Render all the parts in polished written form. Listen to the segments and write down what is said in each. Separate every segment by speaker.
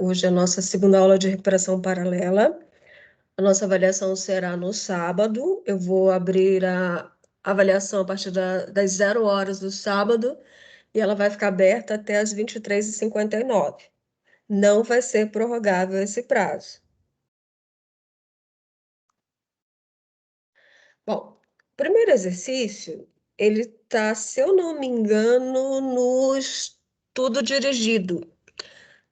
Speaker 1: Hoje é a nossa segunda aula de recuperação paralela. A nossa avaliação será no sábado. Eu vou abrir a avaliação a partir das 0 horas do sábado e ela vai ficar aberta até as 23h59. Não vai ser prorrogável esse prazo. Bom, o primeiro exercício, ele está, se eu não me engano, no estudo dirigido,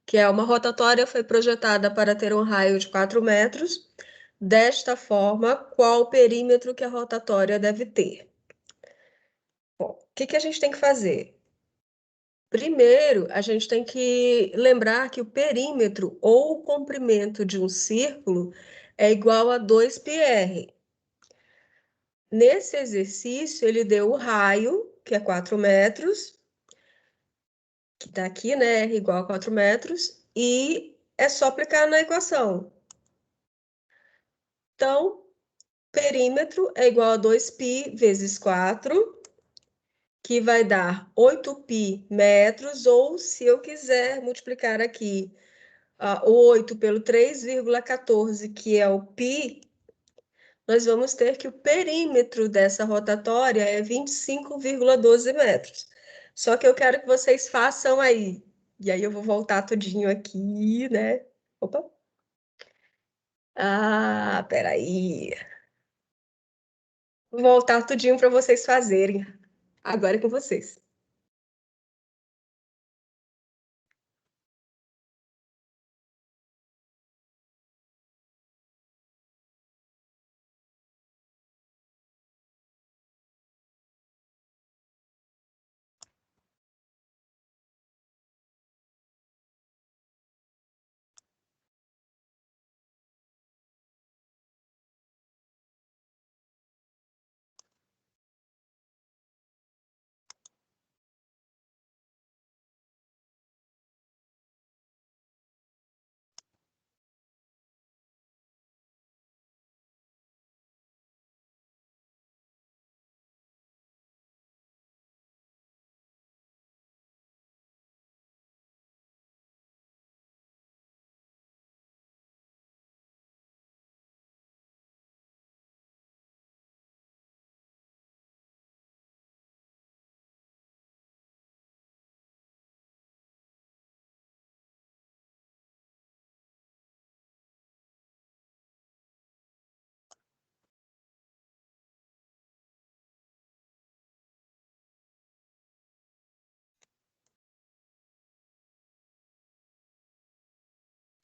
Speaker 1: que é uma rotatória foi projetada para ter um raio de 4 metros. Desta forma, qual o perímetro que a rotatória deve ter? Bom, o que a gente tem que fazer? Primeiro, a gente tem que lembrar que o perímetro ou o comprimento de um círculo é igual a 2πr. Nesse exercício, ele deu o raio, que é 4 metros, que está aqui, né? R igual a 4 metros, e é só aplicar na equação. Então, perímetro é igual a 2π vezes 4, que vai dar 8π metros, ou se eu quiser multiplicar aqui o 8 pelo 3,14, que é o π, nós vamos ter que o perímetro dessa rotatória é 25,12 metros. Só que eu quero que vocês façam aí. E aí eu vou voltar tudinho aqui, né? Opa! Peraí. Vou voltar tudinho para vocês fazerem. Agora é com vocês.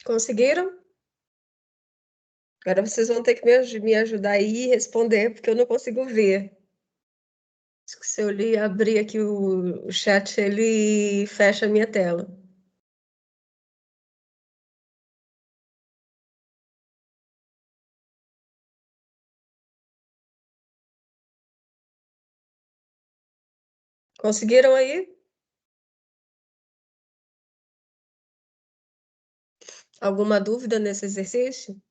Speaker 1: Conseguiram? Agora vocês vão ter que me ajudar aí e responder, porque eu não consigo ver. Se eu abrir aqui o chat, ele fecha a minha tela. Conseguiram aí? Alguma dúvida nesse exercício?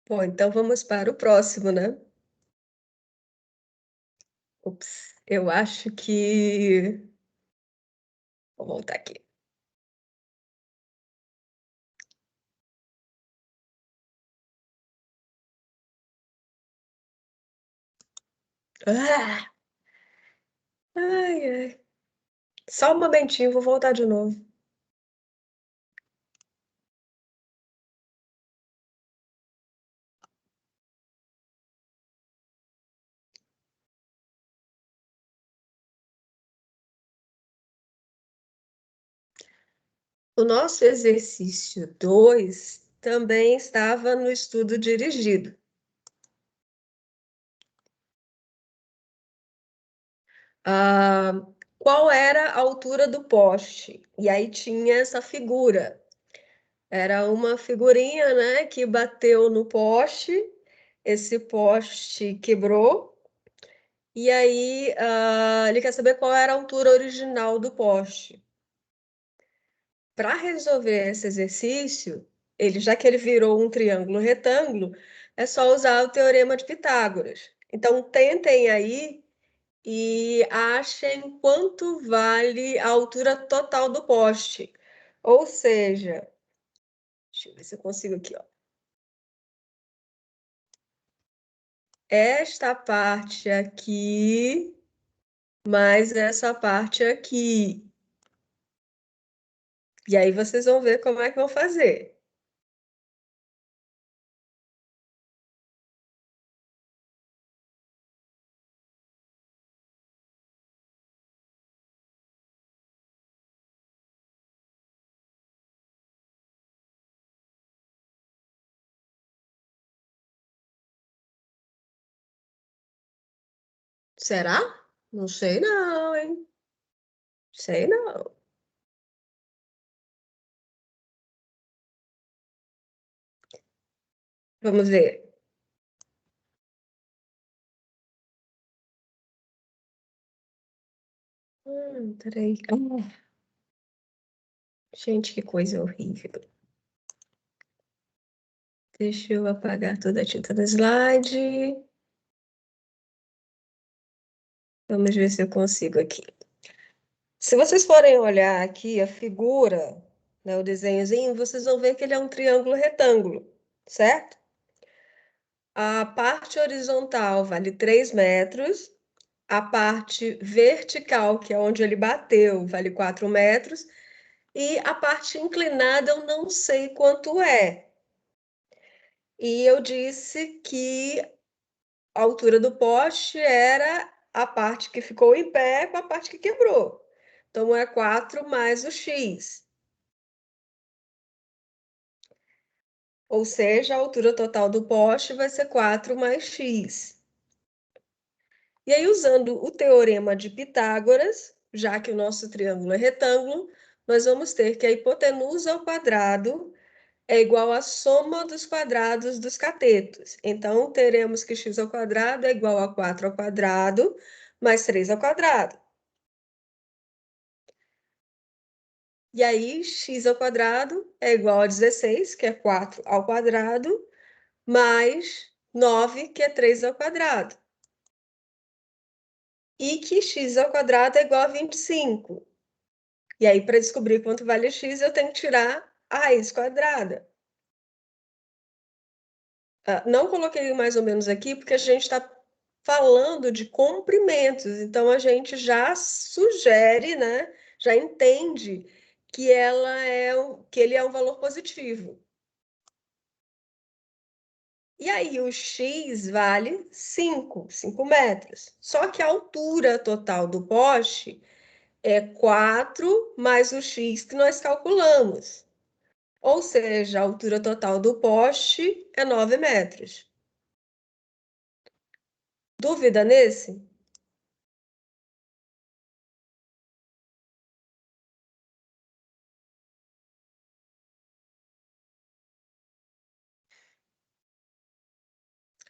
Speaker 1: Bom, então vamos para o próximo, né? Ups, eu acho que. Vou voltar aqui. Ah! Ai, ai. Só um momentinho, vou voltar de novo. O nosso exercício 2 também estava no estudo dirigido. Qual era a altura do poste? E aí tinha essa figura. Era uma figurinha, né, que bateu no poste, esse poste quebrou, E aí, ele quer saber qual era a altura original do poste. Para resolver esse exercício, já que ele virou um triângulo retângulo, é só usar o teorema de Pitágoras. Então, tentem aí e achem quanto vale a altura total do poste. Ou seja, deixa eu ver se eu consigo aqui, ó. Esta parte aqui, mais essa parte aqui. E aí vocês vão ver como é que vão fazer. Será? Não sei não, hein? Sei não. Vamos ver. Peraí. Gente, que coisa horrível. Deixa eu apagar toda a tinta do slide. Vamos ver se eu consigo aqui. Se vocês forem olhar aqui a figura, né, o desenhozinho, vocês vão ver que ele é um triângulo retângulo, certo? A parte horizontal vale 3 metros, a parte vertical, que é onde ele bateu, vale 4 metros, e a parte inclinada eu não sei quanto é. E eu disse que a altura do poste era a parte que ficou em pé com a parte que quebrou. Então é 4 mais o x. Ou seja, a altura total do poste vai ser 4 mais x. E aí, usando o teorema de Pitágoras, já que o nosso triângulo é retângulo, nós vamos ter que a hipotenusa ao quadrado é igual à soma dos quadrados dos catetos. Então, teremos que x ao quadrado é igual a 4 ao quadrado mais 3 ao quadrado. E aí, x ao quadrado é igual a 16, que é 4 ao quadrado, mais 9, que é 3 ao quadrado. E que x ao quadrado é igual a 25. E aí, para descobrir quanto vale x, eu tenho que tirar a raiz quadrada. Não coloquei mais ou menos aqui, porque a gente está falando de comprimentos, então a gente já sugere, né, já entende que que ele é um valor positivo. E aí o x vale 5 metros. Só que a altura total do poste é 4 mais o x que nós calculamos. Ou seja, a altura total do poste é 9 metros. Dúvida nesse?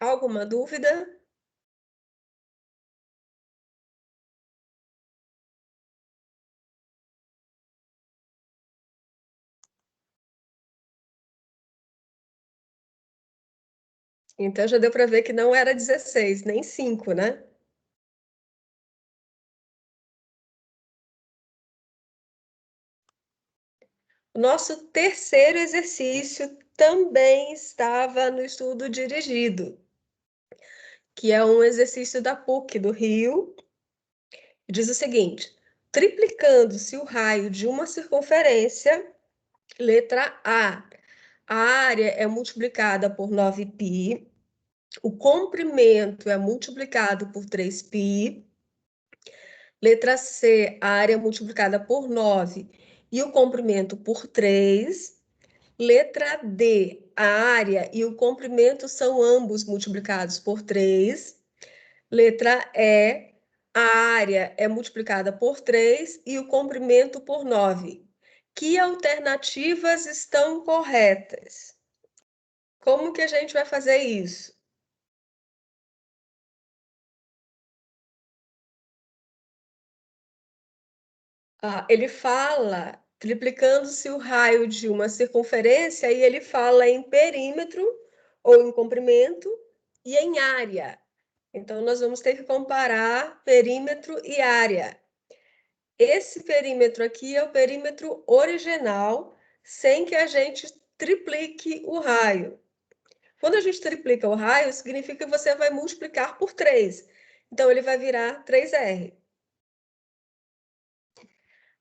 Speaker 1: Alguma dúvida? Então já deu para ver que não era 16, nem 5, né? O nosso terceiro exercício também estava no estudo dirigido, que é um exercício da PUC do Rio. Diz o seguinte: triplicando-se o raio de uma circunferência, letra a área é multiplicada por 9π, o comprimento é multiplicado por 3π, letra C, a área é multiplicada por 9 e o comprimento por 3. Letra D, a área e o comprimento são ambos multiplicados por 3. Letra E, a área é multiplicada por 3 e o comprimento por 9. Que alternativas estão corretas? Como que a gente vai fazer isso? Ele fala triplicando-se o raio de uma circunferência e ele fala em perímetro ou em comprimento e em área. Então, nós vamos ter que comparar perímetro e área. Esse perímetro aqui é o perímetro original, sem que a gente triplique o raio. Quando a gente triplica o raio, significa que você vai multiplicar por 3. Então, ele vai virar 3R.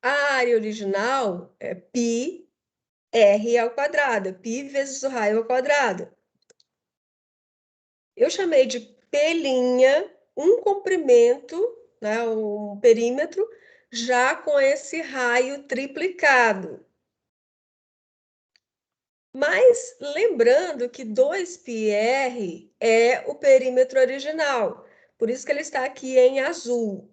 Speaker 1: A área original é πr ao quadrado, π vezes o raio ao quadrado. Eu chamei de P' um comprimento, né, um perímetro, já com esse raio triplicado. Mas lembrando que 2πr é o perímetro original, por isso que ele está aqui em azul.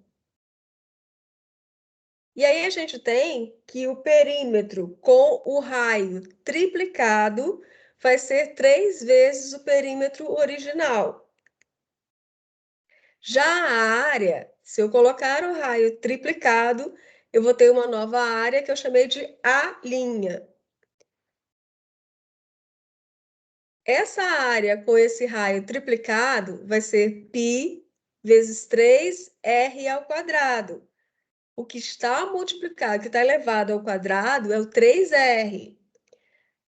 Speaker 1: E aí a gente tem que o perímetro com o raio triplicado vai ser 3 vezes o perímetro original. Já a área, se eu colocar o raio triplicado, eu vou ter uma nova área que eu chamei de A'. Essa área com esse raio triplicado vai ser π vezes 3r ao quadrado. O que está multiplicado, que está elevado ao quadrado, é o 3r.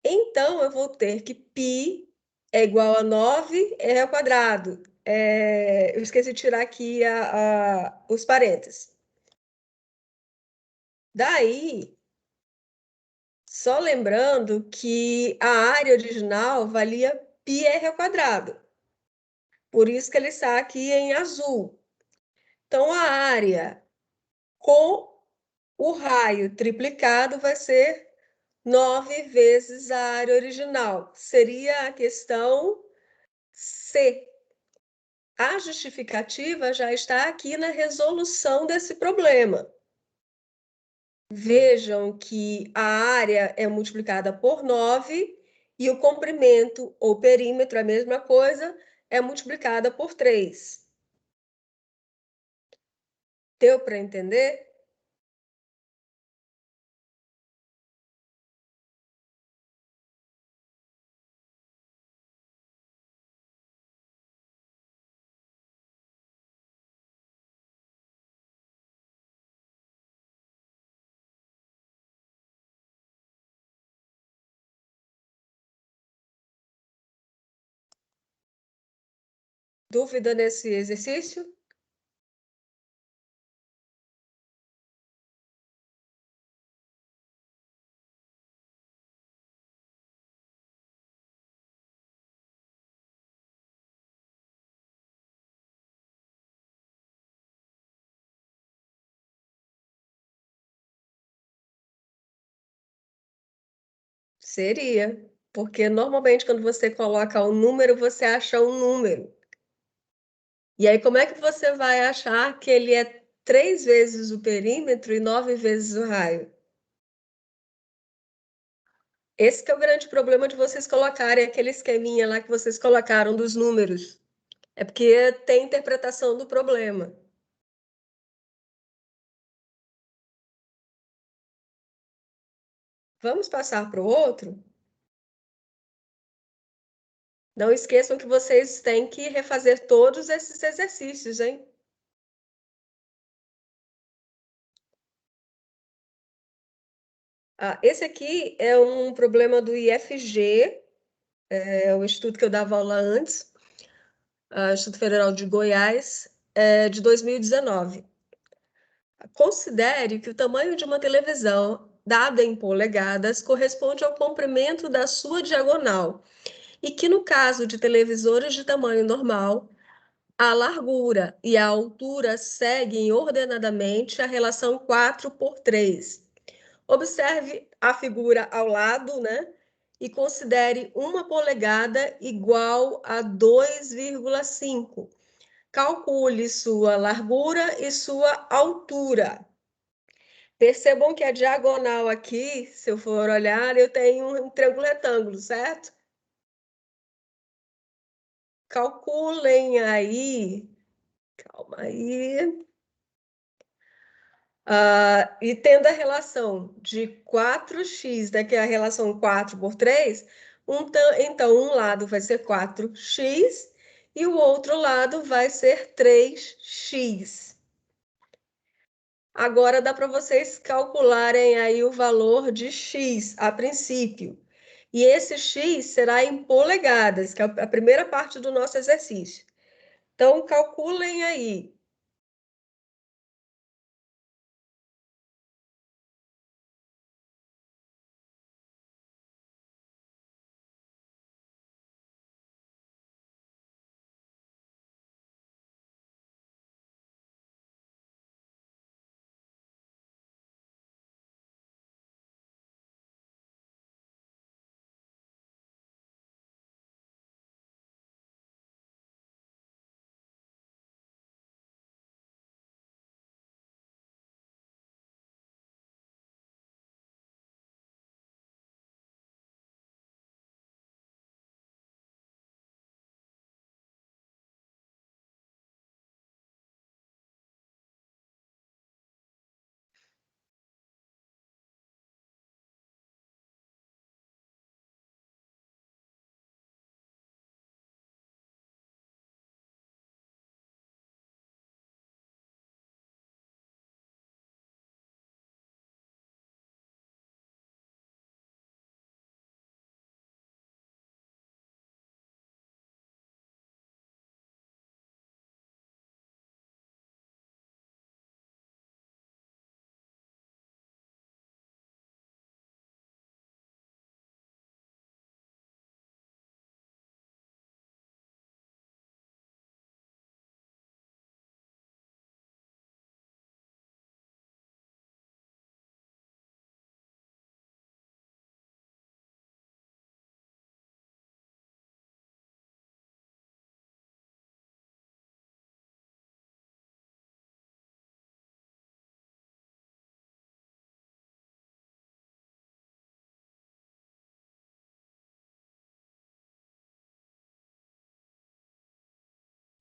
Speaker 1: Então, eu vou ter que π é igual a 9r ao quadrado. Eu esqueci de tirar aqui os parênteses. Daí, só lembrando que a área original valia πr ao quadrado. Por isso que ele está aqui em azul. Então, a área com o raio triplicado vai ser 9 vezes a área original. Seria a questão C. A justificativa já está aqui na resolução desse problema. Vejam que a área é multiplicada por 9 e o comprimento ou perímetro, a mesma coisa, é multiplicada por 3. Deu para entender? Dúvida nesse exercício? Seria, porque normalmente quando você coloca um número, você acha um número. E aí, como é que você vai achar que ele é 3 vezes o perímetro e 9 vezes o raio? Esse que é o grande problema de vocês colocarem aquele esqueminha lá que vocês colocaram dos números. É porque tem interpretação do problema. Vamos passar para o outro? Não esqueçam que vocês têm que refazer todos esses exercícios, hein? Esse aqui é um problema do IFG, é o instituto que eu dava aula antes, Instituto Federal de Goiás, de 2019. Considere que o tamanho de uma televisão, dada em polegadas, corresponde ao comprimento da sua diagonal, e que no caso de televisores de tamanho normal, a largura e a altura seguem ordenadamente a relação 4:3. Observe a figura ao lado, né? E considere uma polegada igual a 2,5. Calcule sua largura e sua altura. Percebam que a diagonal aqui, se eu for olhar, eu tenho um triângulo retângulo, certo? Calculem aí, calma aí, E tendo a relação de 4x, né, que é a relação 4 por 3, então um lado vai ser 4x e o outro lado vai ser 3x. Agora dá para vocês calcularem aí o valor de x a princípio. E esse x será em polegadas, que é a primeira parte do nosso exercício. Então, calculem aí.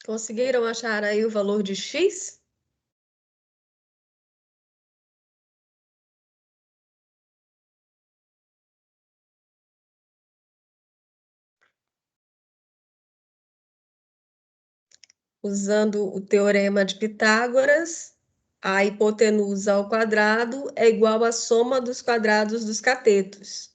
Speaker 1: Conseguiram achar aí o valor de x? Usando o teorema de Pitágoras, a hipotenusa ao quadrado é igual à soma dos quadrados dos catetos.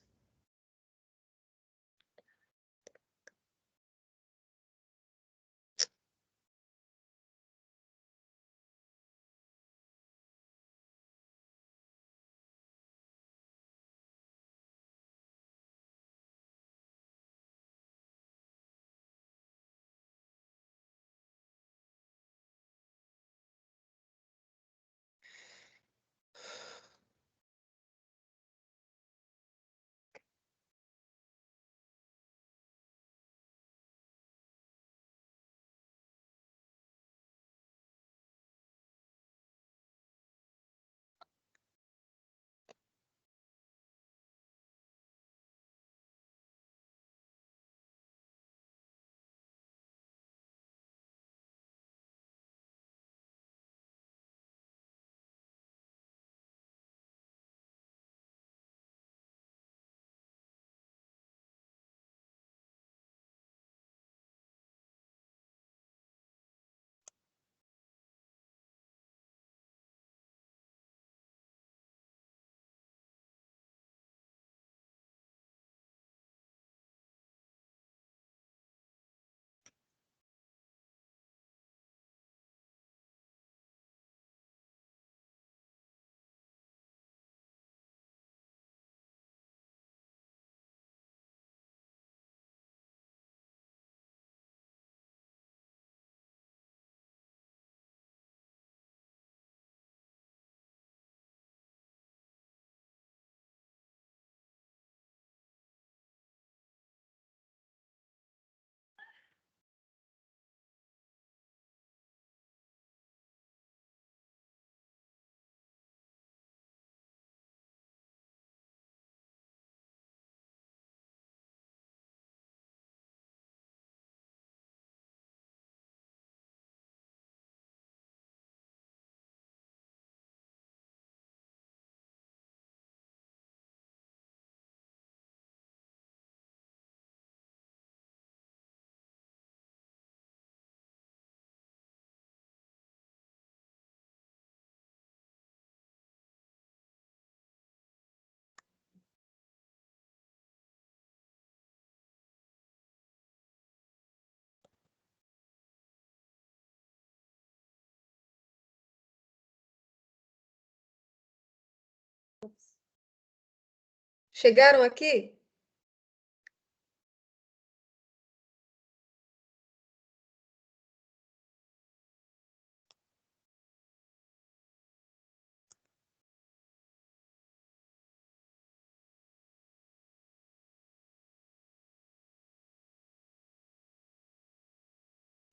Speaker 1: Chegaram aqui?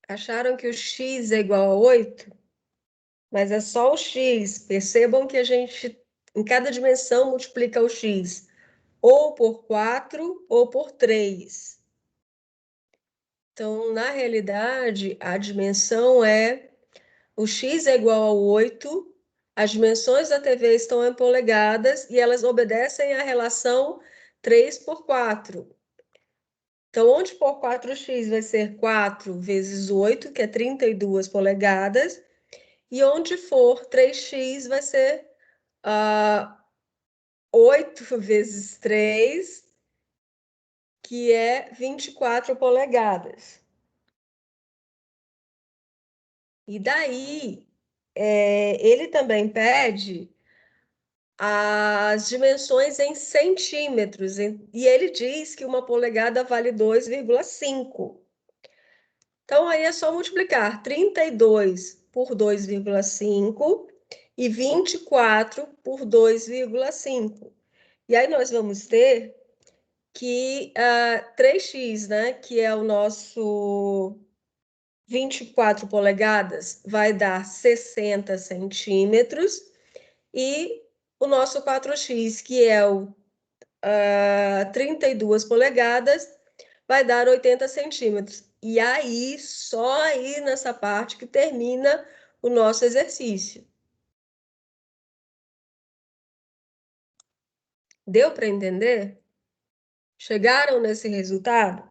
Speaker 1: Acharam que o x é igual a 8? Mas é só o x. Percebam que a gente, em cada dimensão, multiplica o x ou por 4 ou por 3. Então, na realidade, a dimensão é o x é igual a 8, as dimensões da TV estão em polegadas e elas obedecem à relação 3 por 4. Então, onde for 4x vai ser 4 vezes 8, que é 32 polegadas, e onde for 3x vai ser 8 vezes 3, que é 24 polegadas. E daí, ele também pede as dimensões em centímetros, e ele diz que uma polegada vale 2,5. Então, aí é só multiplicar 32 por 2,5 e 24 por 2,5. E aí nós vamos ter que 3x, né, que é o nosso 24 polegadas, vai dar 60 centímetros, e o nosso 4x, que é o 32 polegadas, vai dar 80 centímetros. E aí, só aí nessa parte que termina o nosso exercício. Deu para entender? Chegaram nesse resultado?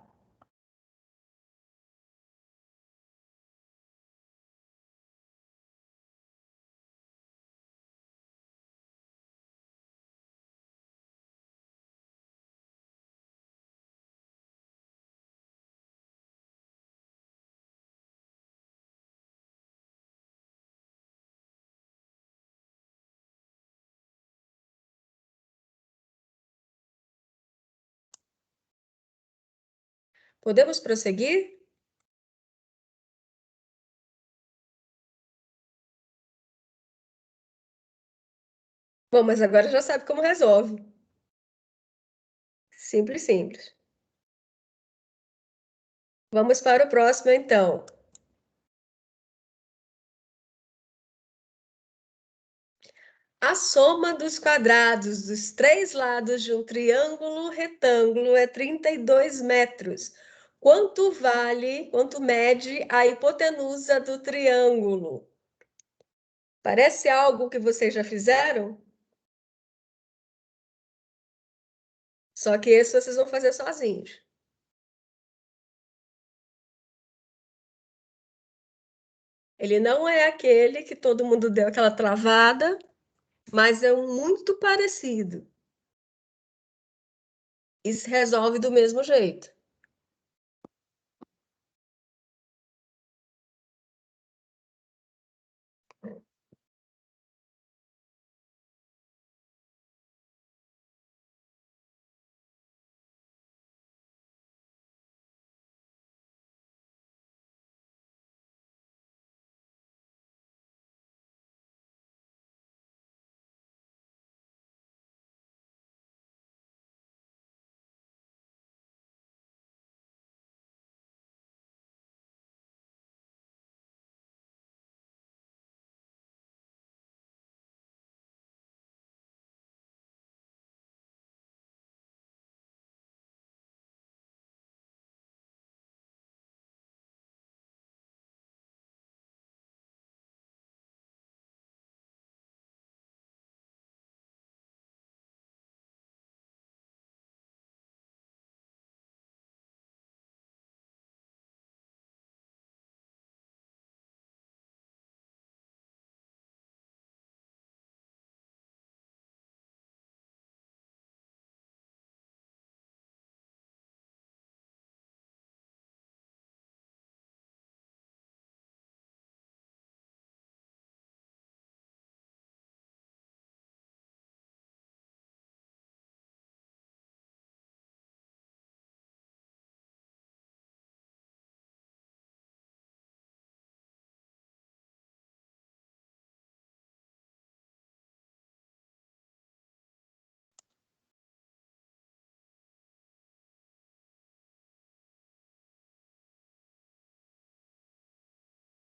Speaker 1: Podemos prosseguir? Bom, mas agora já sabe como resolve. Simples, simples. Vamos para o próximo, então. A soma dos quadrados dos três lados de um triângulo retângulo é 32 metros. Quanto mede a hipotenusa do triângulo? Parece algo que vocês já fizeram? Só que esse vocês vão fazer sozinhos. Ele não é aquele que todo mundo deu aquela travada, mas é um muito parecido. E se resolve do mesmo jeito.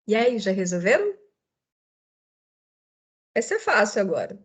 Speaker 1: E aí, já resolveram? Essa é fácil agora.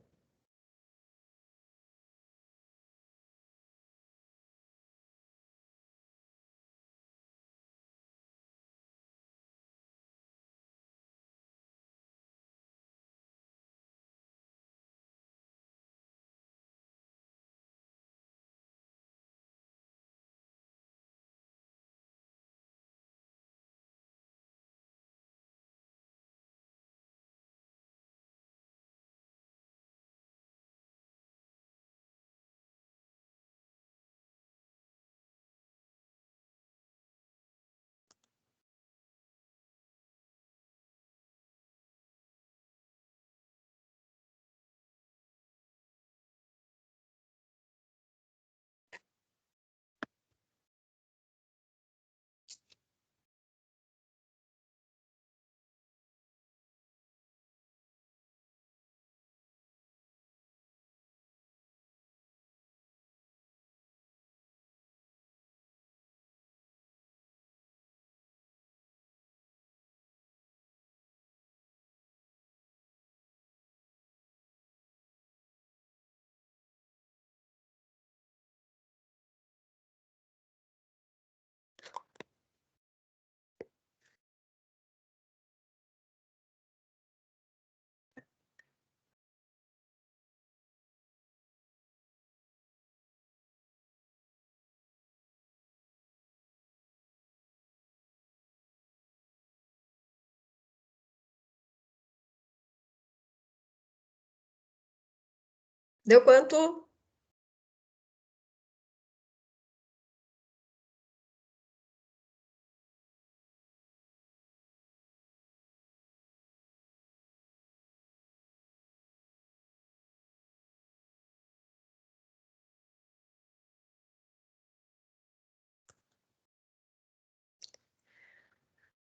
Speaker 1: Deu quanto?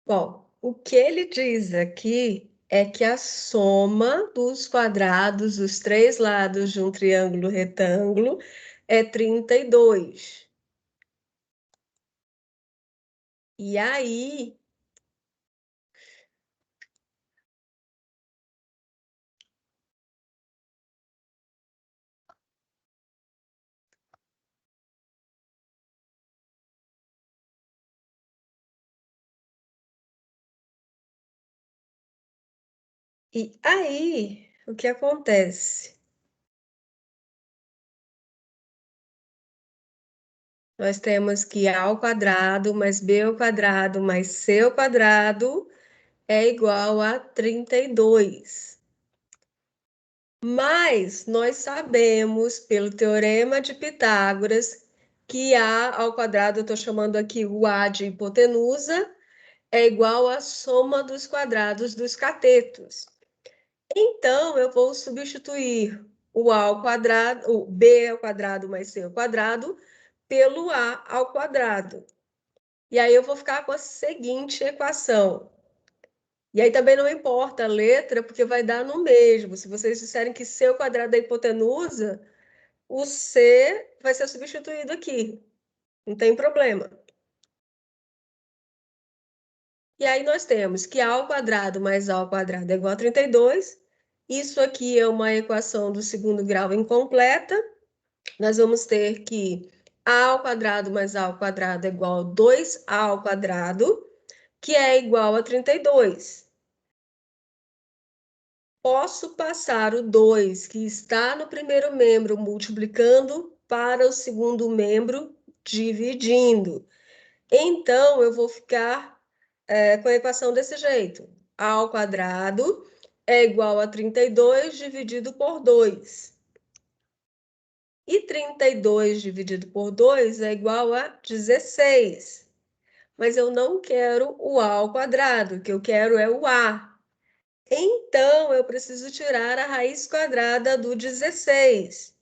Speaker 1: Bom, o que ele diz aqui é que a soma dos quadrados dos três lados de um triângulo retângulo é 32. E aí, o que acontece? Nós temos que A ao quadrado mais B ao quadrado mais C ao quadrado é igual a 32. Mas nós sabemos, pelo Teorema de Pitágoras, que A ao quadrado, eu estou chamando aqui o A de hipotenusa, é igual à soma dos quadrados dos catetos. Então, eu vou substituir o A ao quadrado, o B ao quadrado mais C ao quadrado, pelo A ao quadrado. E aí eu vou ficar com a seguinte equação. E aí também não importa a letra, porque vai dar no mesmo. Se vocês disserem que C ao quadrado é hipotenusa, o C vai ser substituído aqui. Não tem problema. E aí nós temos que A ao quadrado mais A ao quadrado é igual a 32. Isso aqui é uma equação do segundo grau incompleta. Nós vamos ter que A ao quadrado mais A ao quadrado é igual a 2A ao quadrado, que é igual a 32. Posso passar o 2 que está no primeiro membro multiplicando para o segundo membro dividindo. Então, eu vou ficar com a equação desse jeito. A ao quadrado é igual a 32 dividido por 2. E 32 dividido por 2 é igual a 16. Mas eu não quero o A ao quadrado, o que eu quero é o A. Então, eu preciso tirar a raiz quadrada do 16.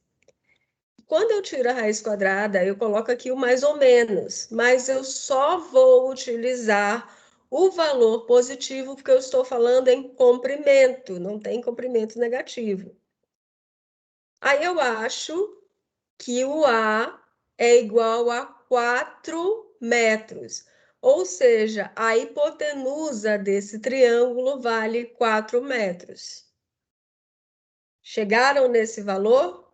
Speaker 1: Quando eu tiro a raiz quadrada, eu coloco aqui o mais ou menos, mas eu só vou utilizar o valor positivo, porque eu estou falando em comprimento, não tem comprimento negativo. Aí eu acho que o A é igual a 4 metros. Ou seja, a hipotenusa desse triângulo vale 4 metros. Chegaram nesse valor?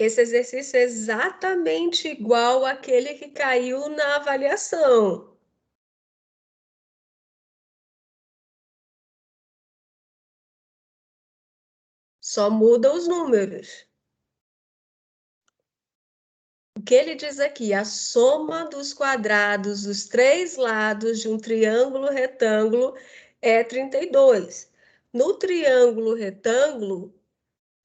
Speaker 1: Esse exercício é exatamente igual àquele que caiu na avaliação. Só muda os números. O que ele diz aqui? A soma dos quadrados dos três lados de um triângulo retângulo é 32. No triângulo retângulo,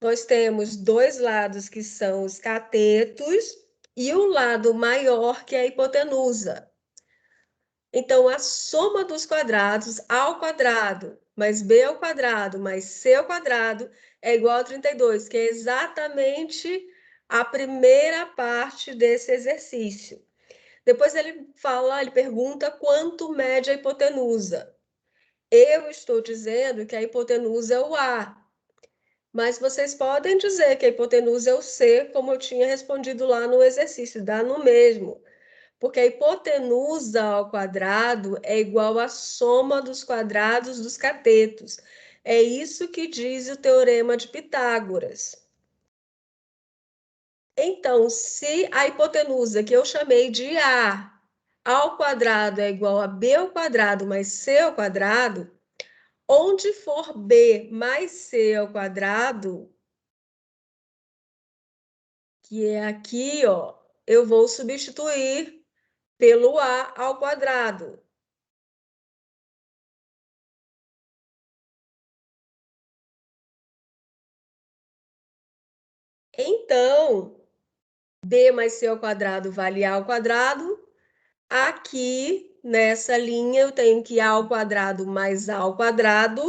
Speaker 1: nós temos dois lados que são os catetos e o lado maior que é a hipotenusa. Então, a soma dos quadrados ao quadrado mais b ao quadrado mais c ao quadrado é igual a 32, que é exatamente a primeira parte desse exercício. Depois ele fala, ele pergunta quanto mede a hipotenusa. Eu estou dizendo que a hipotenusa é o A, mas vocês podem dizer que a hipotenusa é o C, como eu tinha respondido lá no exercício, dá no mesmo. Porque a hipotenusa ao quadrado é igual à soma dos quadrados dos catetos. É isso que diz o teorema de Pitágoras. Então, se a hipotenusa que eu chamei de A ao quadrado é igual a B ao quadrado mais C ao quadrado, onde for B mais C ao quadrado, que é aqui, ó, eu vou substituir pelo A ao quadrado. Então, B mais C ao quadrado vale A ao quadrado. Aqui, nessa linha, eu tenho que A ao quadrado mais A ao quadrado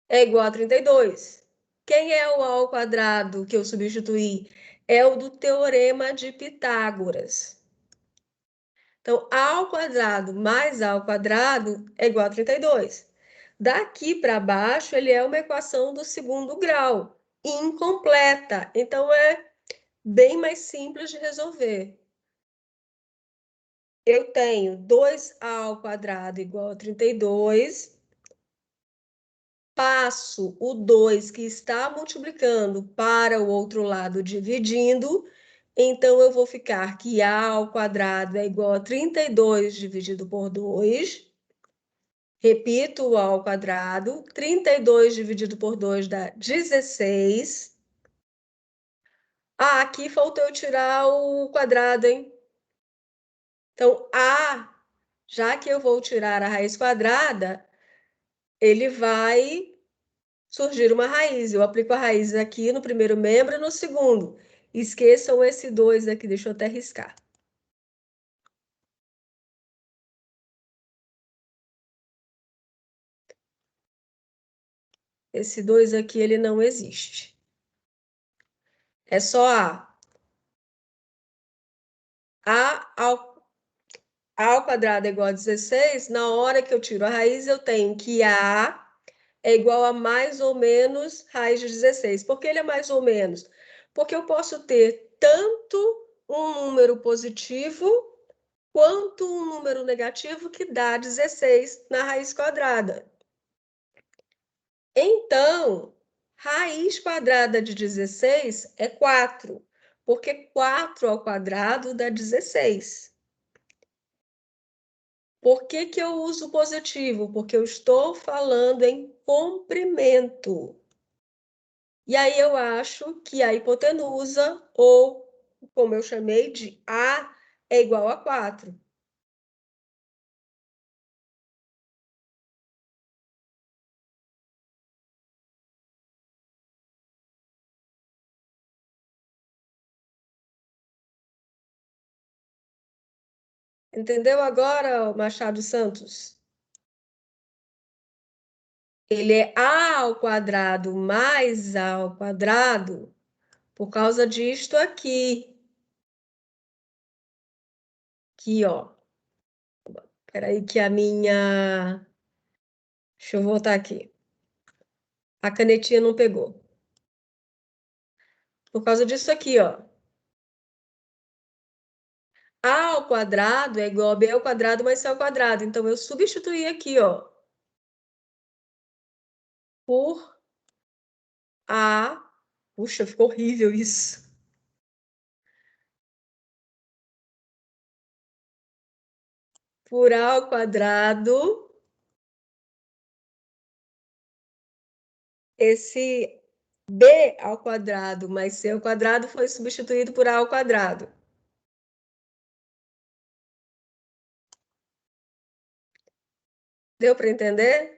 Speaker 1: é igual a 32. Quem é o A ao quadrado que eu substituí? É o do teorema de Pitágoras. Então, A ao quadrado mais A ao quadrado é igual a 32. Daqui para baixo, ele é uma equação do segundo grau, incompleta. Então, é bem mais simples de resolver. Eu tenho 2A ao quadrado igual a 32. Passo o 2 que está multiplicando para o outro lado dividindo. Então, eu vou ficar que A ao quadrado é igual a 32 dividido por 2. Repito o A ao quadrado. 32 dividido por 2 dá 16. Ah, aqui faltou eu tirar o quadrado, hein? Então, A, já que eu vou tirar a raiz quadrada, ele vai surgir uma raiz. Eu aplico a raiz aqui no primeiro membro e no segundo. Esqueçam esse 2 aqui, deixa eu até riscar. Esse 2 aqui, ele não existe. É só A. A ao quadrado é igual a 16. Na hora que eu tiro a raiz, eu tenho que A é igual a mais ou menos raiz de 16. Por que ele é mais ou menos? Porque eu posso ter tanto um número positivo quanto um número negativo que dá 16 na raiz quadrada. Então, raiz quadrada de 16 é 4, porque 4 ao quadrado dá 16. Por que que eu uso positivo? Porque eu estou falando em comprimento. E aí eu acho que a hipotenusa, ou como eu chamei de A, é igual a 4. Entendeu agora, Machado Santos? Ele é A ao quadrado mais A ao quadrado por causa disto aqui. Aqui, ó. Peraí que a minha... Deixa eu voltar aqui. A canetinha não pegou. Por causa disso aqui, ó. A ao quadrado é igual a B ao quadrado mais C ao quadrado. Então, eu substituí aqui, ó, por A. Puxa, ficou horrível isso. Por A ao quadrado. Esse B ao quadrado mais C ao quadrado foi substituído por A ao quadrado. Deu para entender?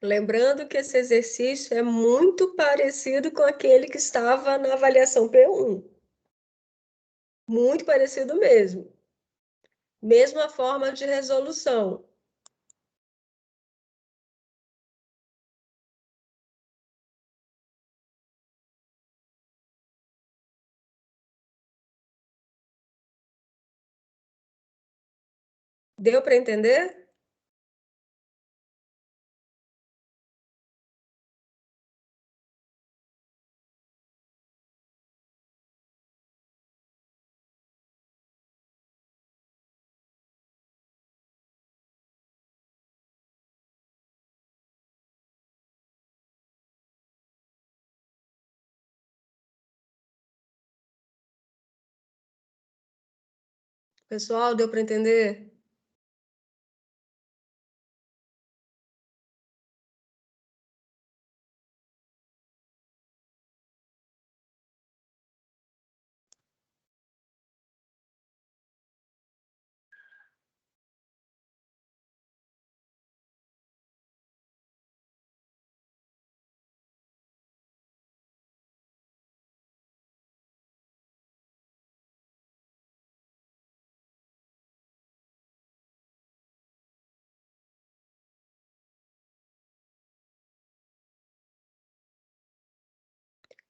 Speaker 1: Lembrando que esse exercício é muito parecido com aquele que estava na avaliação P1. Muito parecido mesmo. Mesma forma de resolução. Deu para entender? Pessoal, deu para entender?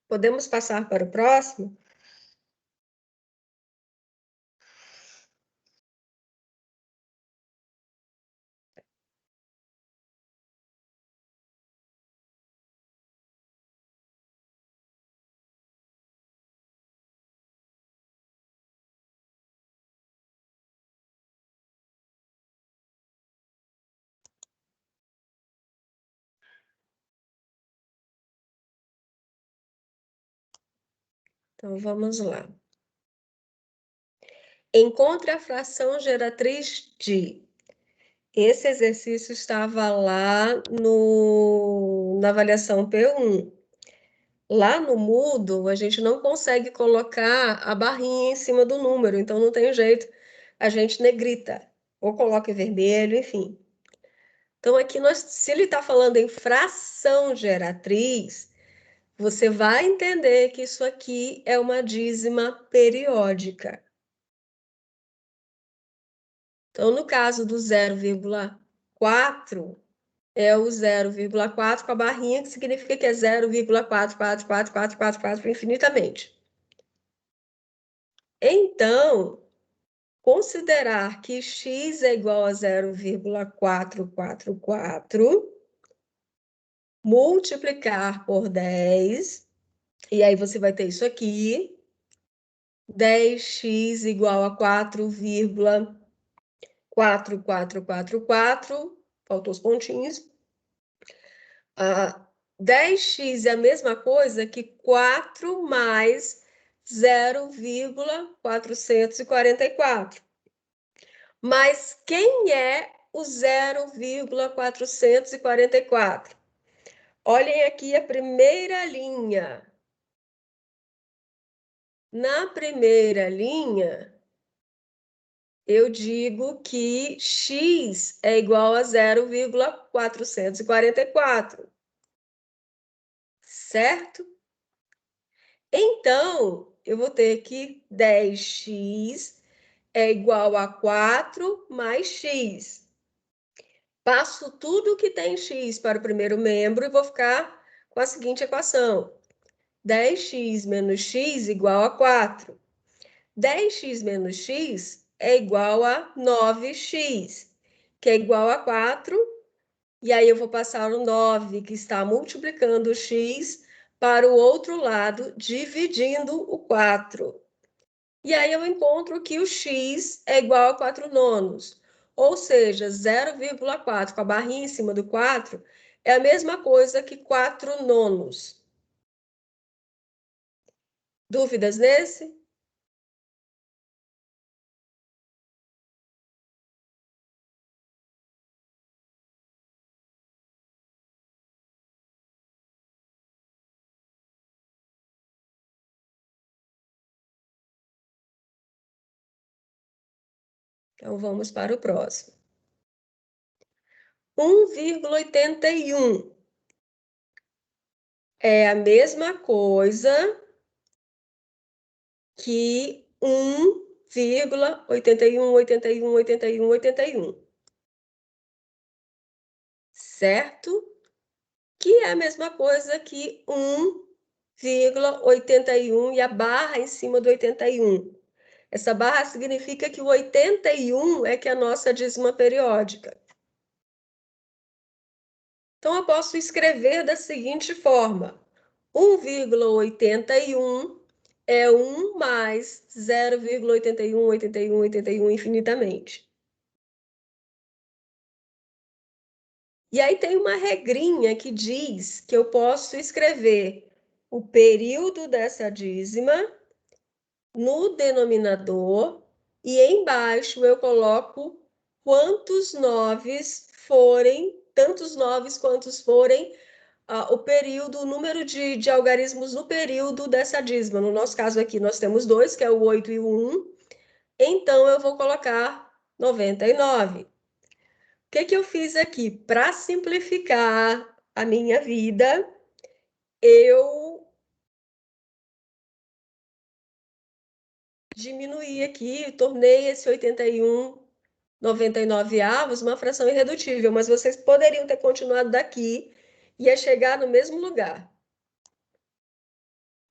Speaker 1: Podemos passar para o próximo? Então, vamos lá. Encontre a fração geratriz de. Esse exercício estava lá na avaliação P1. Lá no Moodle, a gente não consegue colocar a barrinha em cima do número, então não tem jeito, a gente negrita, ou coloca em vermelho, enfim. Então, aqui, se ele está falando em fração geratriz, você vai entender que isso aqui é uma dízima periódica. Então, no caso do 0,4, é o 0,4 com a barrinha, que significa que é 0,44444 infinitamente. Então, considerar que x é igual a 0,444, multiplicar por 10, e aí você vai ter isso aqui, 10x igual a 4,4444, faltou os pontinhos. 10x é a mesma coisa que 4 mais 0,444. Mas quem é o 0,444? Olhem aqui a primeira linha. Na primeira linha, eu digo que x é igual a 0,444, certo? Então, eu vou ter que 10x é igual a 4 mais x. Passo tudo que tem x para o primeiro membro e vou ficar com a seguinte equação. 10x menos x igual a 4. 10x menos x é igual a 9x, que é igual a 4. E aí eu vou passar o 9, que está multiplicando o x, para o outro lado, dividindo o 4. E aí eu encontro que o x é igual a 4 nonos. Ou seja, 0,4 com a barrinha em cima do 4 é a mesma coisa que 4 nonos. Dúvidas nesse? Então vamos para o próximo. 1,81 é a mesma coisa que 1,81, certo? Que é a mesma coisa que 1,81 e a barra em cima do 81. Essa barra significa que o 81 é que é a nossa dízima periódica. Então, eu posso escrever da seguinte forma: 1,81 é 1 mais 0,81 infinitamente. E aí tem uma regrinha que diz que eu posso escrever o período dessa dízima no denominador e embaixo eu coloco quantos noves forem, tantos noves quantos forem o período, o número de algarismos no período dessa dízima. No nosso caso aqui, nós temos dois, que é o 8 e o 1. Então, eu vou colocar 99. O que eu fiz aqui? Para simplificar a minha vida, eu diminuí aqui, tornei esse 81 99 avos uma fração irredutível, mas vocês poderiam ter continuado daqui e ia chegar no mesmo lugar.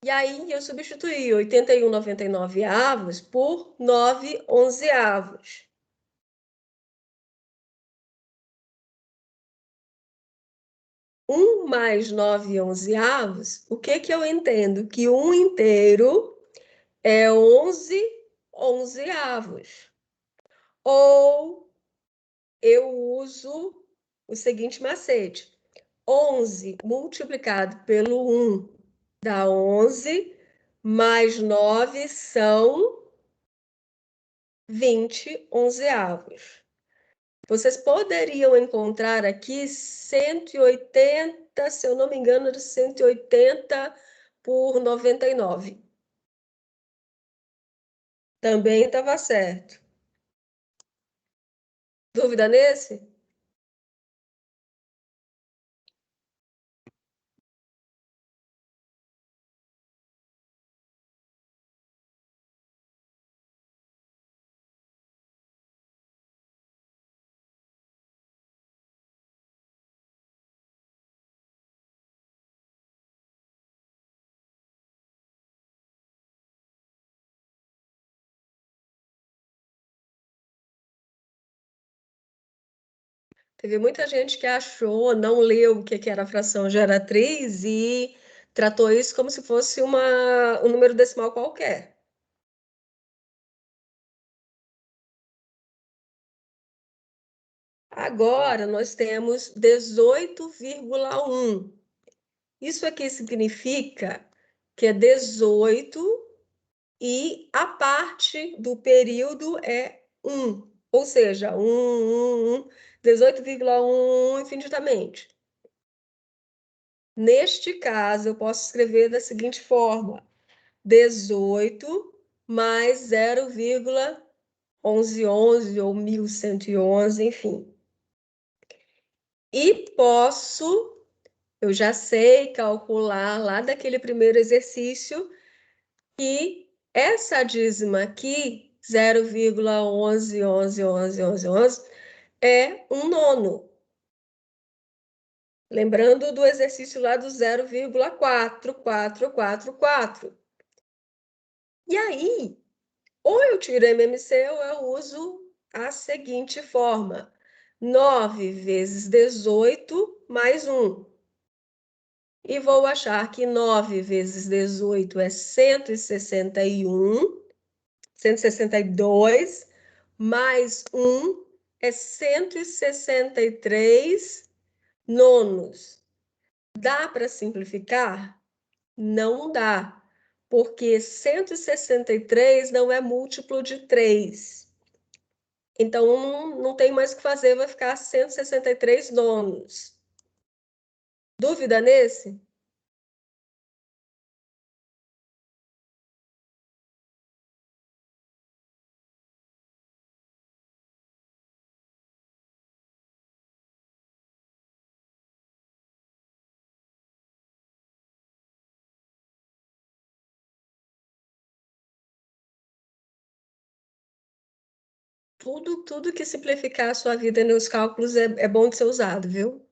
Speaker 1: E aí eu substituí 81 99 avos por 9 onzeavos. Um mais 9 onzeavos, o que eu entendo? Que um inteiro é 11 onzeavos. Ou eu uso o seguinte macete: 11 multiplicado pelo 1 dá 11, mais 9 são 20 onzeavos. Vocês poderiam encontrar aqui 180, se eu não me engano, era 180 por 99. Também estava certo. Dúvida nesse? Teve muita gente que achou, não leu o que era a fração geratriz e tratou isso como se fosse um número decimal qualquer. Agora nós temos 18,1. Isso aqui significa que é 18 e a parte do período é 1, ou seja, 18,1 infinitamente. Neste caso, eu posso escrever da seguinte forma: 18 mais 0,1111 ou 1111, enfim. E eu já sei calcular lá daquele primeiro exercício que essa dízima aqui, 0,11111111, é um nono. Lembrando do exercício lá do 0,4444. E aí, ou eu tiro MMC ou eu uso a seguinte forma: 9 vezes 18 mais 1. E vou achar que 9 vezes 18 é 161, 162, mais 1 é 163 nonos. Dá para simplificar? Não dá, porque 163 não é múltiplo de 3. Então, não tem mais o que fazer, vai ficar 163 nonos. Dúvida nesse? Tudo que simplificar a sua vida nos cálculos é bom de ser usado, viu?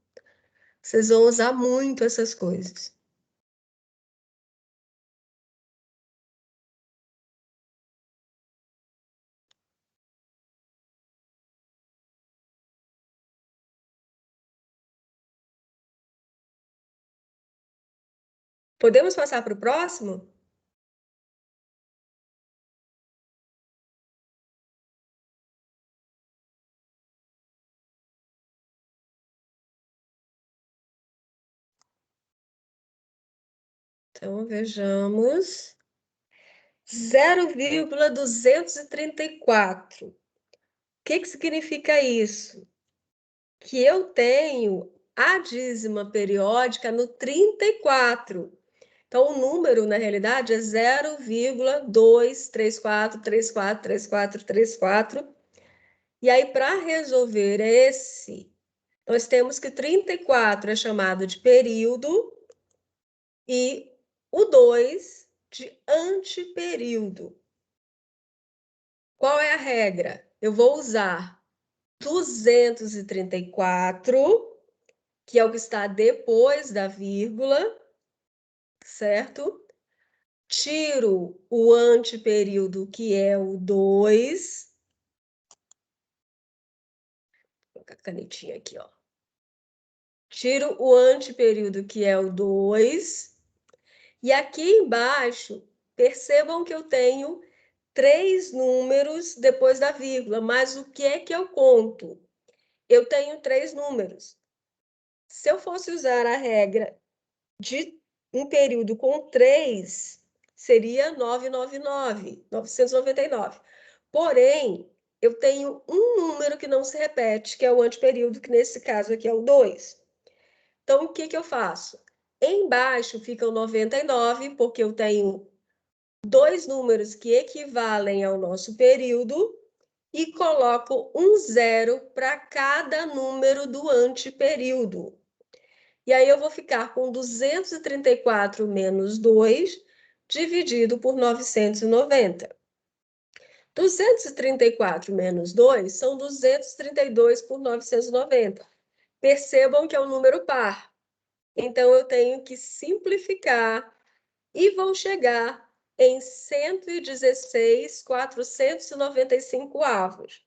Speaker 1: Vocês vão usar muito essas coisas. Podemos passar para o próximo? Então, vejamos. 0,234. O que significa isso? Que eu tenho a dízima periódica no 34. Então, o número, na realidade, é 0,234343434. E aí, para resolver esse, nós temos que 34 é chamado de período e o 2 de antiperíodo. Qual é a regra? Eu vou usar 234, que é o que está depois da vírgula, certo? Tiro o antiperíodo, que é o 2. Vou colocar a canetinha aqui, ó. Tiro o antiperíodo, que é o 2. E aqui embaixo, percebam que eu tenho 3 números depois da vírgula, mas o que é que eu conto? Eu tenho 3 números. Se eu fosse usar a regra de um período com 3, seria 999. Porém, eu tenho um número que não se repete, que é o antiperíodo, que nesse caso aqui é o 2. Então, o que eu faço? Embaixo fica o 99, porque eu tenho 2 números que equivalem ao nosso período, e coloco um zero para cada número do antiperíodo. E aí eu vou ficar com 234 menos 2 dividido por 990. 234 menos 2 são 232 por 990. Percebam que é um número par. Então, eu tenho que simplificar e vou chegar em 116.495 avos.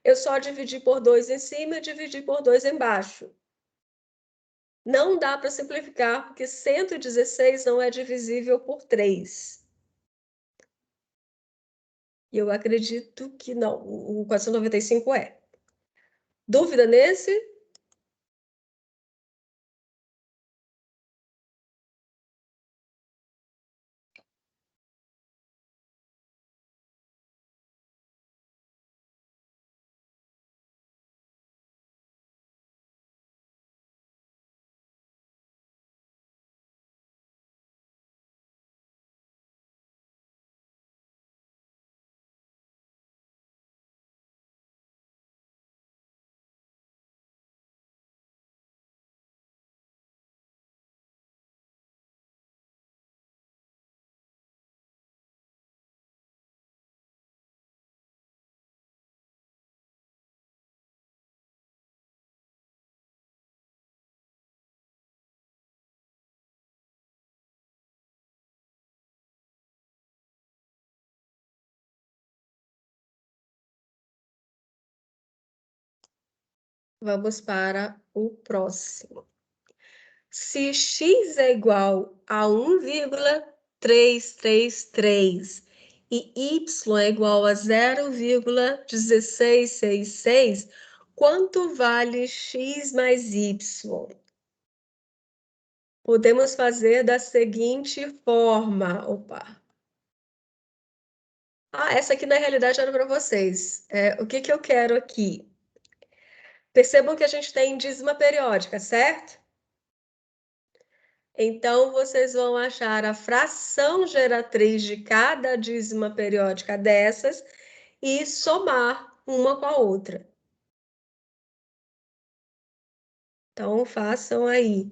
Speaker 1: Eu só dividi por 2 em cima e dividi por 2 embaixo. Não dá para simplificar, porque 116 não é divisível por 3. E eu acredito que não, o 495 é. Dúvida nesse? Vamos para o próximo. Se x é igual a 1,333 e y é igual a 0,1666, quanto vale x mais y? Podemos fazer da seguinte forma. Opa! Ah, essa aqui na realidade era para vocês. O que que eu quero aqui? Percebam que a gente tem dízima periódica, certo? Então, vocês vão achar a fração geratriz de cada dízima periódica dessas e somar uma com a outra. Então, façam aí.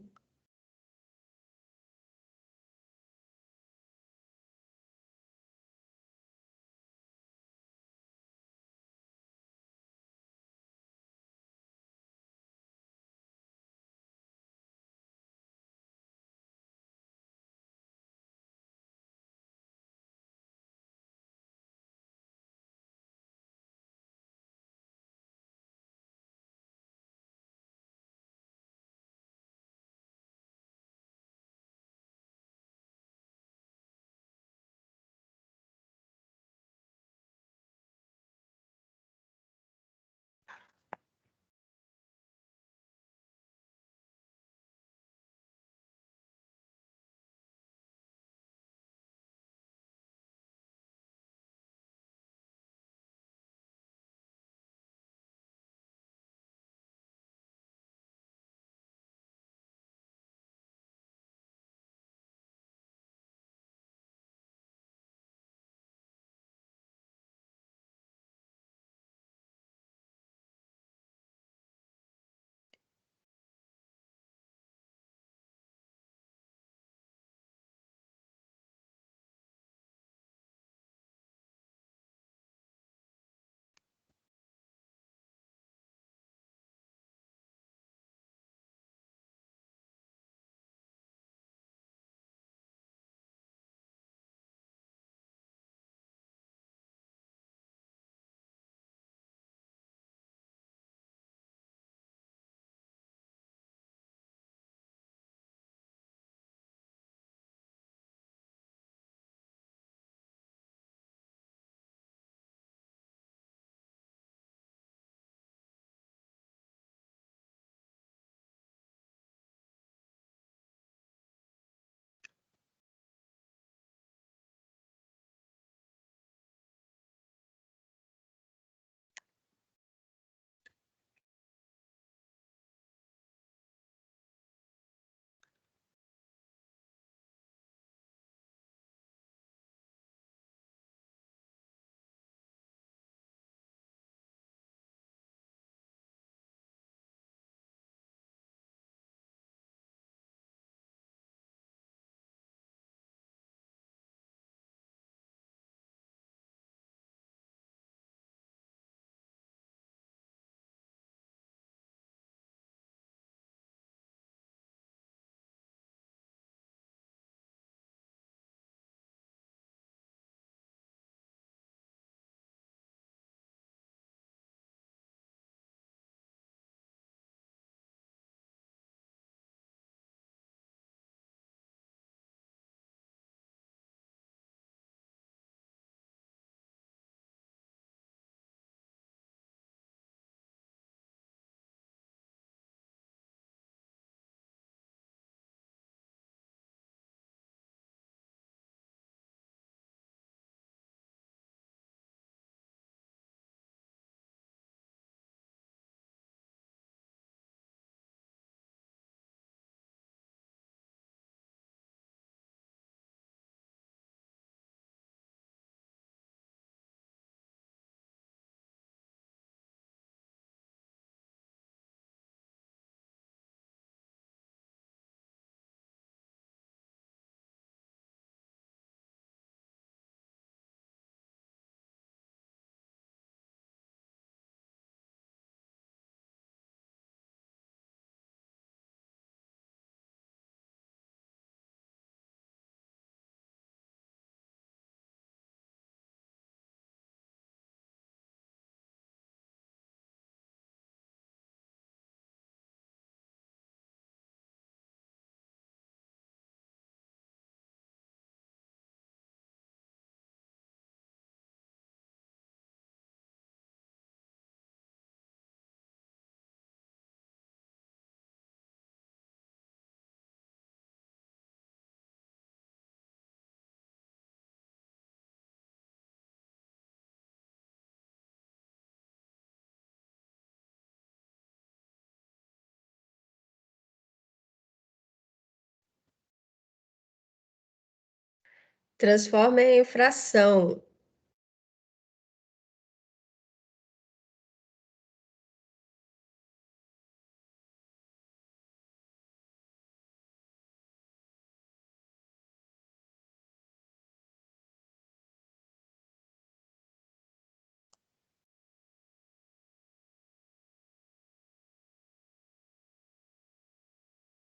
Speaker 1: Transforma em fração.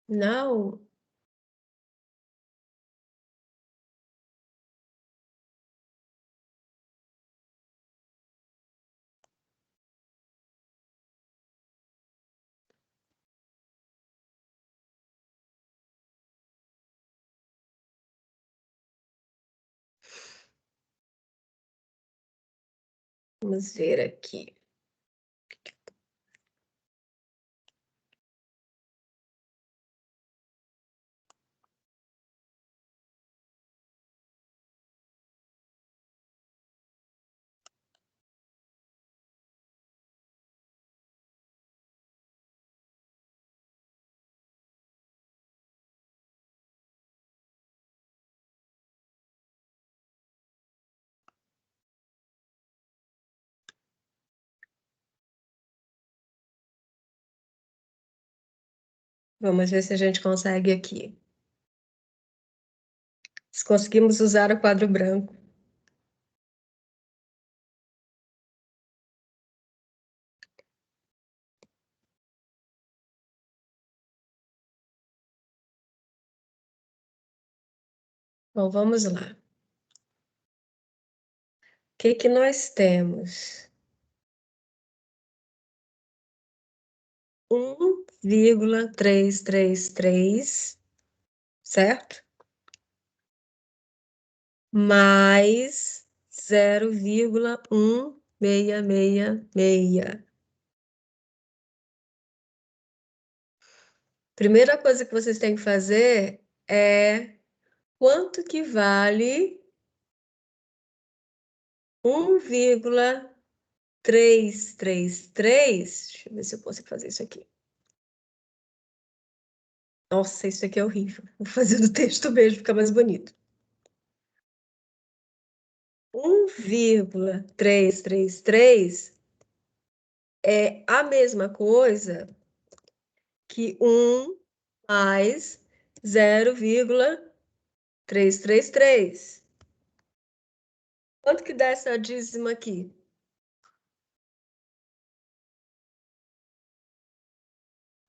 Speaker 1: Não. Vamos ver aqui. Vamos ver se a gente consegue aqui. Se conseguimos usar o quadro branco. Bom, vamos lá. O que que nós temos? 1,333, certo? Mais 0,1666. Primeira coisa que vocês têm que fazer é quanto que vale 1,333. Deixa eu ver se eu consigo fazer isso aqui. Nossa, isso aqui é horrível. Vou fazer do texto mesmo, fica mais bonito. 1,333 é a mesma coisa que 1 mais 0,333. Quanto que dá essa dízima aqui?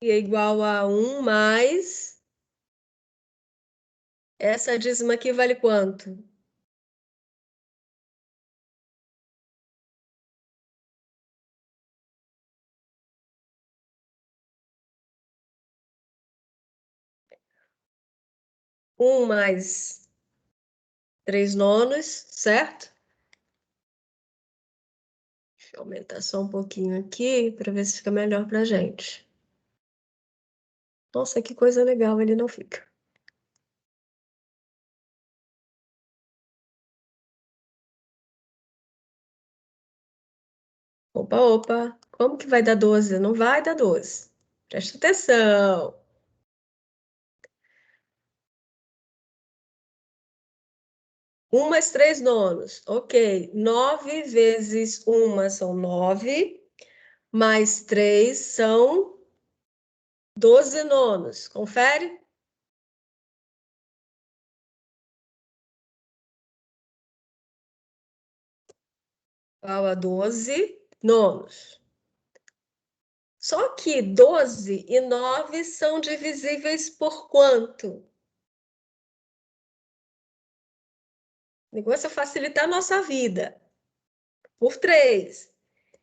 Speaker 1: E é igual a 1 mais... Essa dízima aqui vale quanto? 1 mais 3 nonos, certo? Deixa eu aumentar só um pouquinho aqui para ver se fica melhor para a gente. Nossa, que coisa legal, ele não fica. Opa, opa, como que vai dar 12? Não vai dar 12. Presta atenção. 1 mais 3 nonos. Ok. 9 vezes 1 são 9, mais 3 são 12 nonos. Confere? Igual a 12 nonos. Só que 12 e 9 são divisíveis por quanto? O negócio é facilitar a nossa vida. Por 3.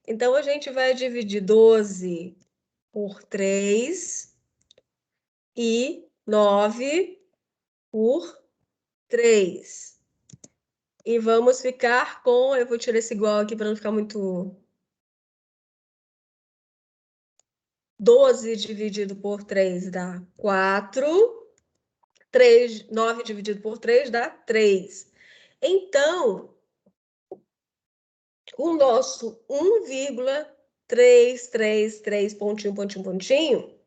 Speaker 1: Então, a gente vai dividir 12 por 3 e 9 por 3. E vamos ficar com... Eu vou tirar esse igual aqui para não ficar muito... 12 dividido por 3 dá 4. 9 dividido por 3 dá 3. Então, o nosso 1,333 pontinho, pontinho, pontinho,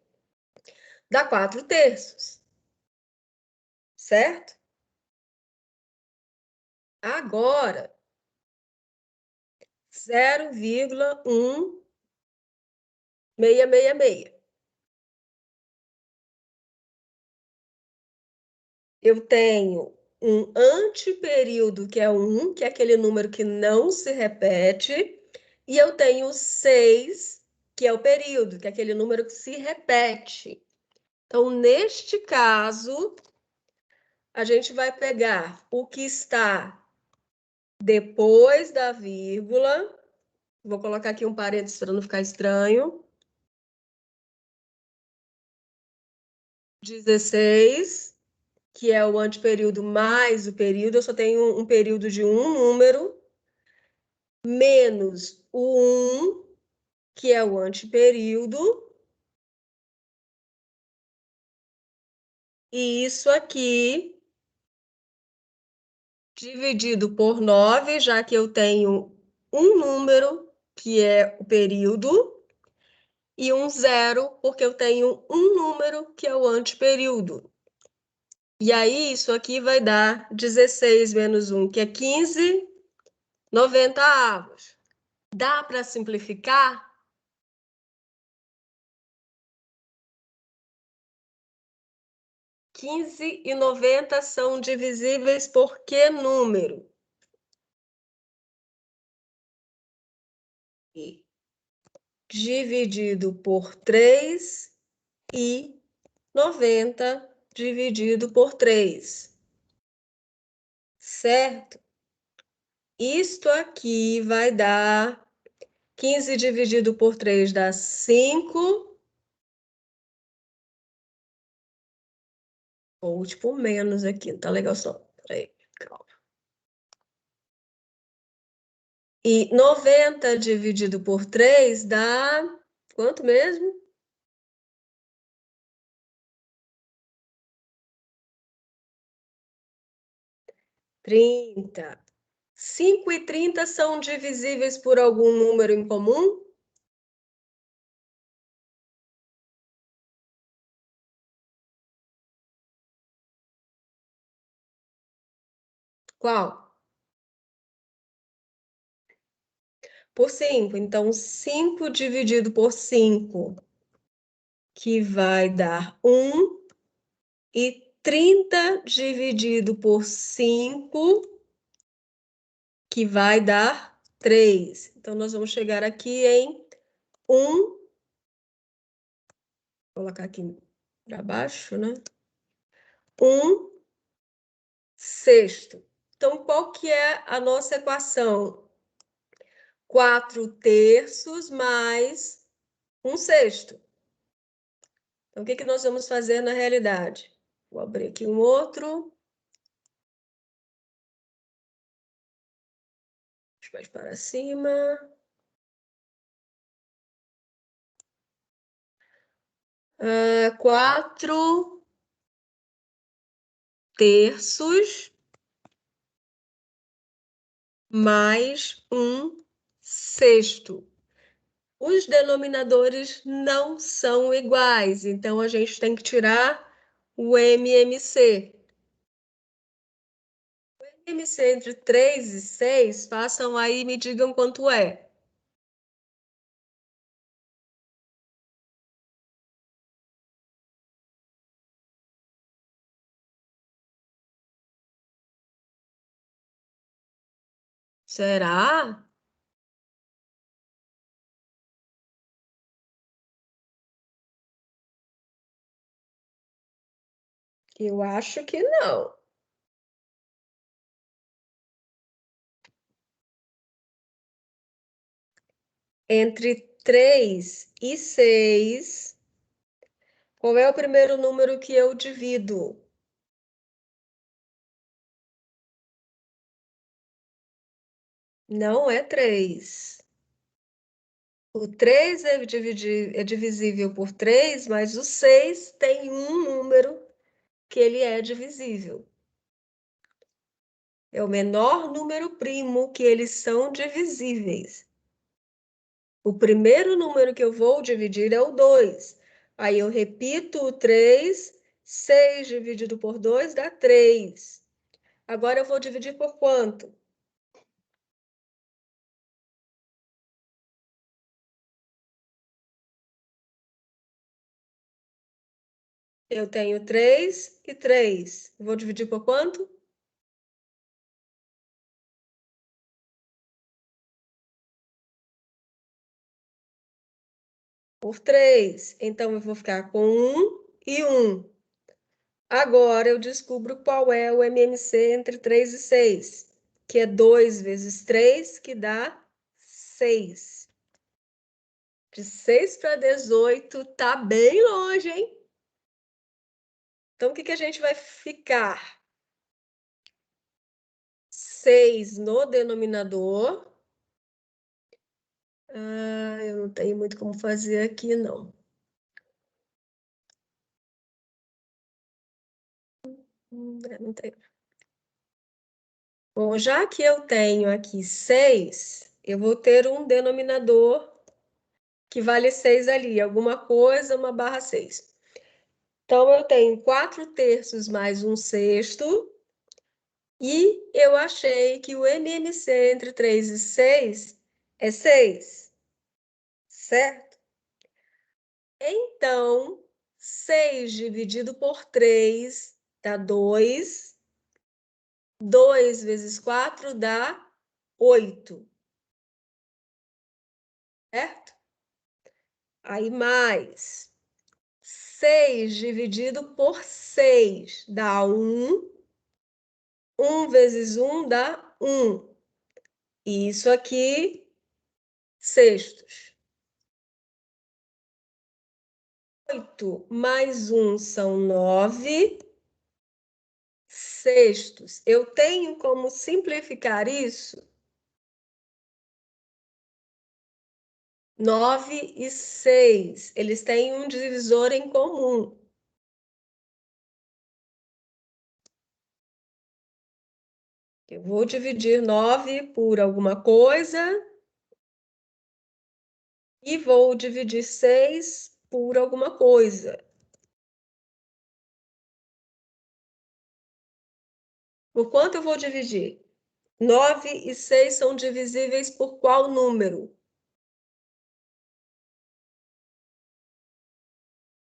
Speaker 1: dá 4 terços, certo? Agora, 0,1666. Eu tenho um antiperíodo, que é 1, que é aquele número que não se repete, e eu tenho 6, que é o período, que é aquele número que se repete. Então, neste caso, a gente vai pegar o que está depois da vírgula. Vou colocar aqui um parênteses para não ficar estranho. 16, que é o antiperíodo mais o período. Eu só tenho um período de um número, menos o 1, que é o antiperíodo. E isso aqui dividido por 9, já que eu tenho um número, que é o período, e um zero, porque eu tenho um número, que é o antiperíodo. E aí, isso aqui vai dar 16 menos 1, que é 15, 90avos. Dá para simplificar? 15 e 90 são divisíveis por que número? E dividido por 3 e 90 dividido por 3. Certo? Isto aqui vai dar 15 dividido por 3 dá 5. Ou tipo menos aqui, não tá legal só. Peraí, calma. E 90 dividido por 3 dá quanto mesmo? 30. 5 e 30 são divisíveis por algum número em comum? Qual? Por 5. Então, 5 dividido por 5, que vai dar 1. E 30 dividido por 5, que vai dar 3. Então, nós vamos chegar aqui em 1. Vou colocar aqui para baixo, né? 1/6. Então, qual que é a nossa equação? 4/3 mais 1/6. Então, o que que nós vamos fazer na realidade? Vou abrir aqui um outro. Mais para cima. 4/3 mais 1/6. Os denominadores não são iguais, então a gente tem que tirar o MMC. O MMC entre 3 e 6, façam aí e me digam quanto é. Será? Eu acho que não. Entre 3 e 6, qual é o primeiro número que eu divido? Não é 3. O 3 é divisível por 3, mas o 6 tem um número que ele é divisível. É o menor número primo que eles são divisíveis. O primeiro número que eu vou dividir é o 2. Aí eu repito o 3, 6 dividido por 2 dá 3. Agora eu vou dividir por quanto? Eu tenho 3 e 3. Vou dividir por quanto? Por 3. Então, eu vou ficar com 1 e 1. Agora, eu descubro qual é o MMC entre 3 e 6, que é 2 vezes 3, que dá 6. De 6 para 18, tá bem longe, hein? Então, o que a gente vai ficar? 6 no denominador. Ah, eu não tenho muito como fazer aqui, não. Não tenho. Bom, já que eu tenho aqui 6, eu vou ter um denominador que vale 6 ali, alguma coisa, uma barra 6. Então, eu tenho 4 terços mais um sexto, e eu achei que o MMC entre 3 e 6 é 6, certo? Então, 6 dividido por 3 dá 2. 2 vezes 4 dá 8, certo? Aí mais 6 dividido por 6 dá 1. 1 vezes 1 dá 1. E isso aqui, sextos. 8 mais 1 são 9 sextos. Eu tenho como simplificar isso? 9 e 6. Eles têm um divisor em comum. Eu vou dividir 9 por alguma coisa e vou dividir 6 por alguma coisa. Por quanto eu vou dividir? 9 e 6 são divisíveis por qual número?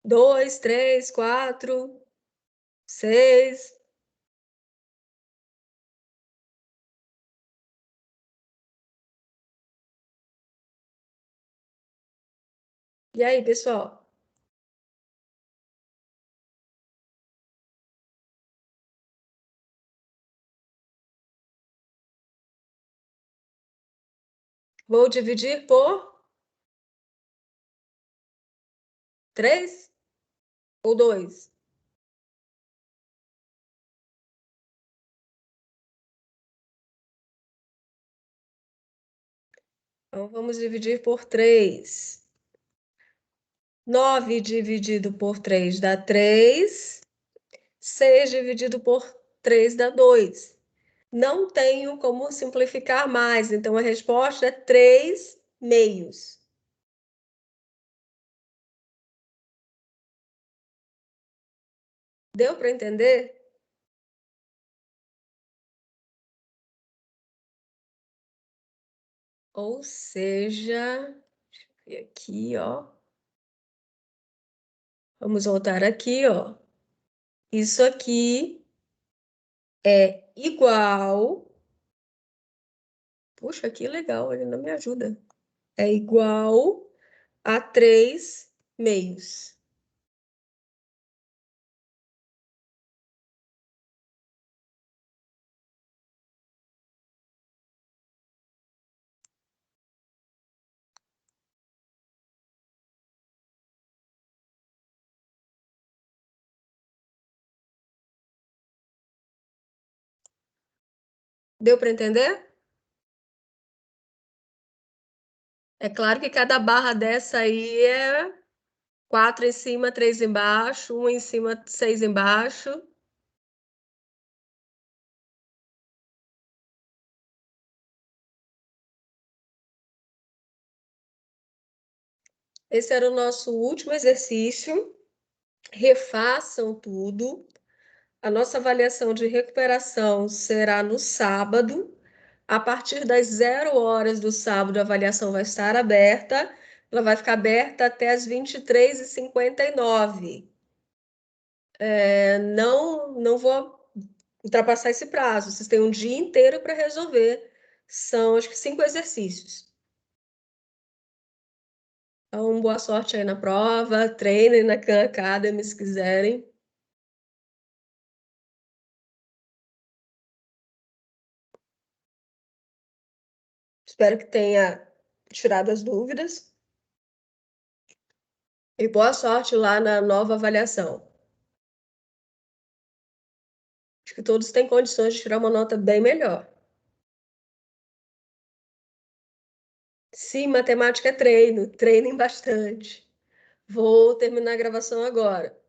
Speaker 1: 2, 3, 4, 6. E aí, pessoal? Vou dividir por 3 ou 2? Então, vamos dividir por 3. 9 dividido por 3 dá 3. 6 dividido por 3 dá 2. Não tenho como simplificar mais, então a resposta é 3 meios. Deu para entender? Ou seja, deixa eu ver aqui, ó. Vamos voltar aqui, ó. Isso aqui é igual. Puxa, que legal, ele não me ajuda. É igual a 3 meios. Deu para entender? É claro que cada barra dessa aí é 4 em cima, 3 embaixo, 1 em cima, 6 embaixo. Esse era o nosso último exercício. Refaçam tudo. A nossa avaliação de recuperação será no sábado. A partir das 0 horas do sábado, a avaliação vai estar aberta. Ela vai ficar aberta até as 23h59. Não vou ultrapassar esse prazo. Vocês têm um dia inteiro para resolver. São, acho que, 5 exercícios. Então, boa sorte aí na prova. Treinem na Khan Academy se quiserem. Espero que tenha tirado as dúvidas. E boa sorte lá na nova avaliação. Acho que todos têm condições de tirar uma nota bem melhor. Sim, matemática é treino. Treinem bastante. Vou terminar a gravação agora.